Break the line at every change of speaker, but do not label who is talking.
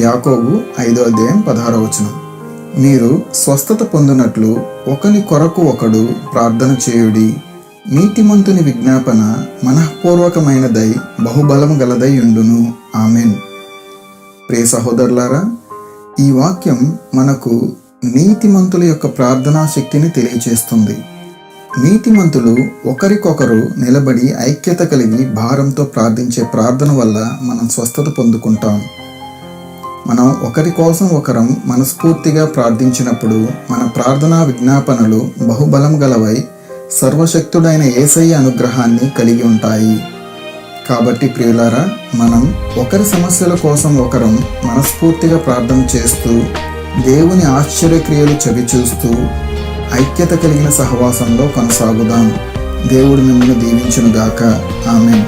యాకోబు 5:16. మీరు స్వస్థత పొందినట్లు ఒకని కొరకు ఒకడు ప్రార్థన చేయుడి. నీతిమంతుని విజ్ఞాపన మనఃపూర్వకమైనదై బహుబలము గలదై ఉండును. ఆమెన్. ప్రియ సహోదరులారా, ఈ వాక్యం మనకు నీతిమంతుల యొక్క ప్రార్థనా శక్తిని తెలియచేస్తుంది. నీతిమంతులు ఒకరికొకరు నిలబడి ఐక్యత కలిగి భారంతో ప్రార్థించే ప్రార్థన వల్ల మనం స్వస్థత పొందుకుంటాం. మనం ఒకరి కోసం ఒకరం మనస్ఫూర్తిగా ప్రార్థించినప్పుడు మన ప్రార్థనా విజ్ఞాపనలు బహుబలం గలవై సర్వశక్తుడైన యేసయ్య అనుగ్రహాన్ని కలిగి ఉంటాయి. కాబట్టి ప్రియులారా, మనం ఒకరి సమస్యల కోసం ఒకరం మనస్ఫూర్తిగా ప్రార్థన చేస్తూ దేవుని ఆశ్చర్యక్రియలు చవిచూస్తూ ఐక్యత కలిగిన సహవాసంలో కొనసాగుదాం. దేవుడు మిమ్మల్ని దీవించునుగాక. ఆమేన్.